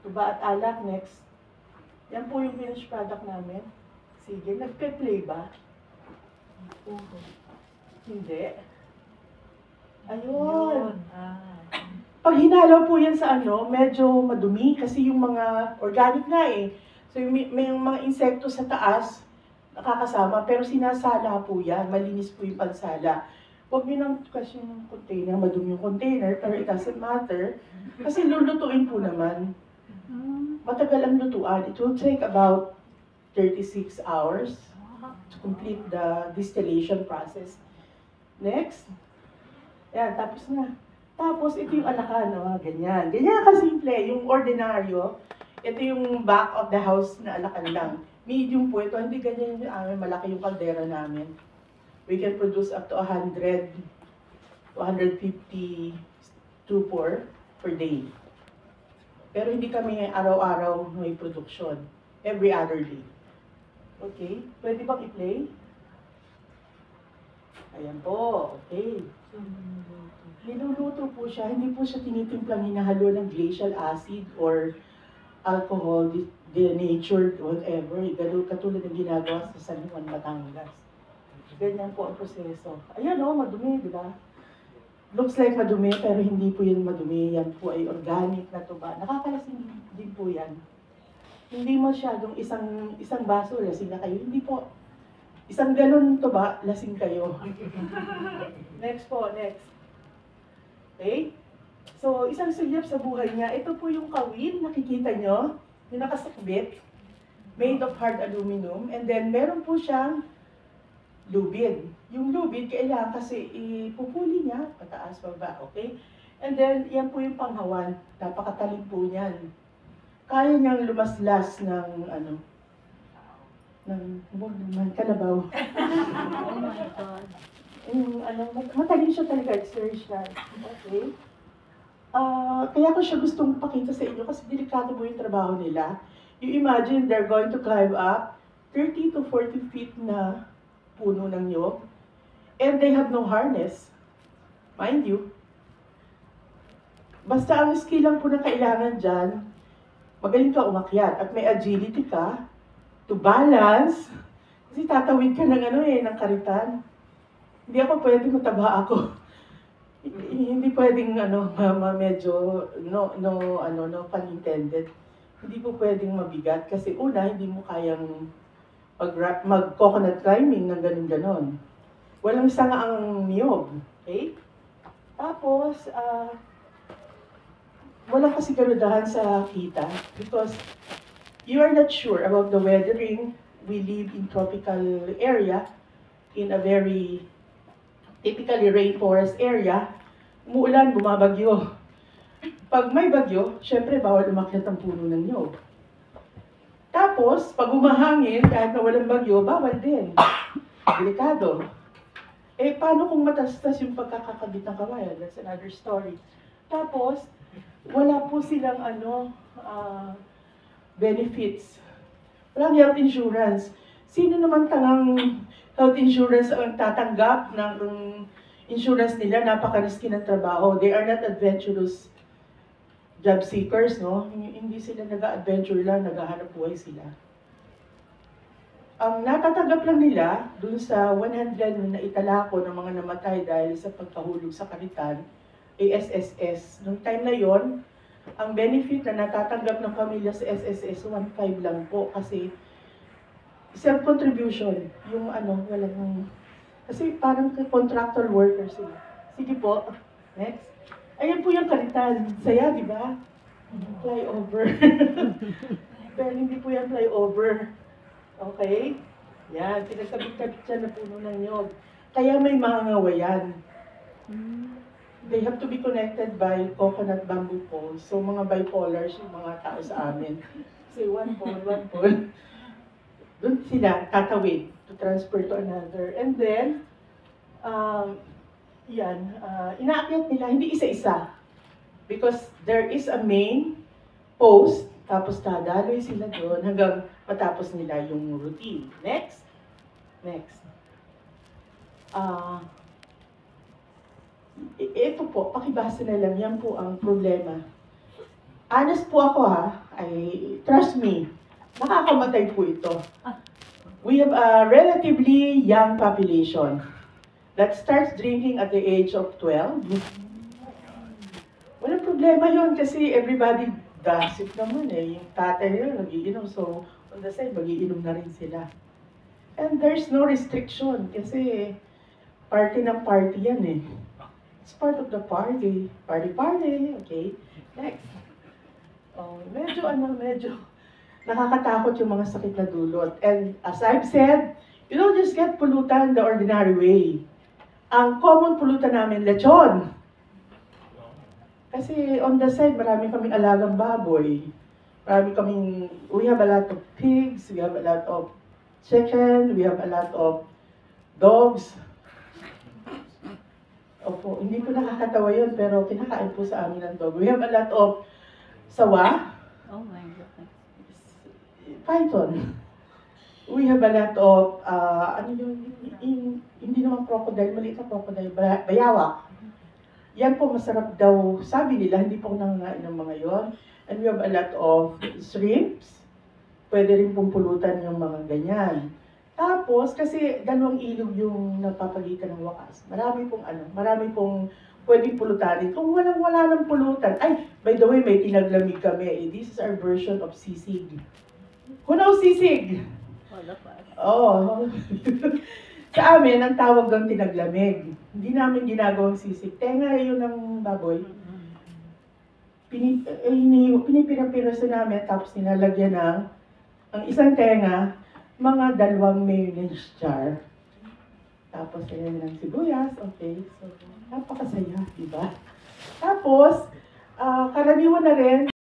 Tuba at alak, next. Yan po yung finished product namin. Sige, nagpe-play ba? Hindi. Ayun. Pag hinalaw po yan sa ano, medyo madumi kasi yung mga organic nga eh. So may yung mga insekto sa taas, nakakasama, pero sinasala po yan. Malinis po yung pansala. Huwag nyo nang kasi yung container, madumi yung container, pero it doesn't matter. Kasi lulutuin po naman. Matagal ang lutuan. It will take about 36 hours to complete the distillation process. Next. Yan, tapos na. Tapos, ito yung alakan, no? Ganyan. Ganyan kasimple. Yung ordinaryo, ito yung back of the house na alakan lang. Medium po ito. Hindi ganyan yung amin. Malaki yung kaldera namin. We can produce up to 100 to 150 stupor per day. Pero hindi kami araw-araw may production. Every other day. Okay? Pwede bang i-play? Ayan po. Okay. Niluluto po siya, hindi po siya tinitimplang hinahalo ng glacial acid or alcohol, denatured, whatever. Katulad ng ginagawa sa San Juan, Batangas. Ganyan po ang proseso. Ayan o, madumi, di ba? Looks like madumi, pero hindi po yun madumi. Yan po ay organic na tuba. Nakakalasing din po yan. Hindi masyadong isang baso, lasing na kayo. Hindi po. Isang galon tuba, lasing kayo. Next po, next. Okay? So, isang sulyap sa buhay niya. Ito po yung kawil, nakikita nyo, yung nakasakbit, made of hard aluminum. And then, meron po siyang lubid. Yung lubid, kailangan kasi ipupuli niya, pataas, baba, okay? And then, yan po yung panghawan. Napakatalim po niyan. Kaya niyang lumaslas ng, kalabaw. Oh my God. Matalim siya talaga, exertion. Okay? Kaya ko siya gustong pakita sa inyo kasi delikado po yung trabaho nila. You imagine they're going to climb up 30 to 40 feet na puno ng nyog. And they have no harness. Mind you. Basta ang skill lang po na kailangan dyan, magaling ka umakyat at may agility ka to balance. Kasi tatawid ka ng karitan. Hindi ako pwede, mataba ako. Hindi pwedeng medyo no pun intended. Hindi po pwedeng mabigat kasi una hindi mo kayang mag-coconut climbing ng ganun-ganon. Walang sanga ang niyog, okay? Tapos walang kasiguraduhan sa kita because you are not sure about the weathering. We live in tropical area in a very typically rainforest area, umuulan, bumabagyo. Pag may bagyo, syempre bawal umakyat ang puno ng nyog. Tapos, pag umahangin, kahit na walang bagyo, bawal din. Delikado. Paano kung matastas yung pagkakakabit ng kawayan? That's another story. Tapos, wala po silang benefits. Walang health insurance. Sino naman tangang health insurance ang tatanggap ng insurance nila? Napaka-risky ng trabaho. They are not adventurous job seekers, no? Hindi sila nag-adventure lang, naghahanap buhay sila. Ang natatanggap lang nila, dun sa 100 na itala ko ng mga namatay dahil sa pagkahulog sa karitan, SSS. Noong time na yon, ang benefit na natatanggap ng pamilya sa SSS, 1.5 lang po kasi self-contribution, yung walang, kasi parang contractual worker sila. Sige po, next. Ayan po yung karitan. Saya, di ba? Flyover. Pero hindi po yan flyover. Okay? Yan, pinagkabit-kabit siya na puno ng nyog. Kaya may mga ngawayan. They have to be connected by coconut bamboo poles. So mga bipolars yung mga tao sa amin. Kasi one pole. Doon sila tatawid to transfer to another. And then, inaakyat nila, hindi isa-isa. Because there is a main post, tapos dadaloy sila doon hanggang matapos nila yung routine. Next. Ito po, pakibasa na lang, yan po ang problema. Honest po ako trust me, nakakamatay po ito. We have a relatively young population that starts drinking at the age of 12. Walang problema yun kasi everybody does it naman eh. Yung tatay nila nagiinom, so on the side, magiinom na rin sila. And there's no restriction kasi party ng party yan eh. It's part of the party. Party, okay? Next. Oh, medyo nakakatakot yung mga sakit na dulot. And as I've said, you don't just get pulutan the ordinary way. Ang common pulutan namin, lechon. Kasi on the side, marami kaming alagang baboy. We have a lot of pigs, we have a lot of chicken, we have a lot of dogs. Opo, hindi ko nakakatawa yun, pero kinakain po sa amin ng dog. We have a lot of sawa, Oh my goodness. python. We have a lot of, hindi naman crocodile, maliit na crocodile, bayawak. Yan po masarap daw, sabi nila, hindi po nangangain ng mga yon. And we have a lot of shrimps. Pwede rin pong pulutan yung mga ganyan. Tapos, kasi dalawang ilog yung napapagitan ng wakas. Marami pong pwedeng pulutanin. Kung wala ng pulutan, by the way, may tinaglamig kami. This is our version of sisig. Who knows sisig? All of us. Oh. Sa amin, ang tawag ng tinaglamig. Hindi namin ginagawang sisig. Tenga yun ng baboy. Pinipira-piraso namin, tapos nilalagyan ng ang isang tenga, mga 2 mayonnaise jar. Tapos, ayan ng sibuyas. Okay, so, napakasaya, diba? Tapos, karaniwan na rin,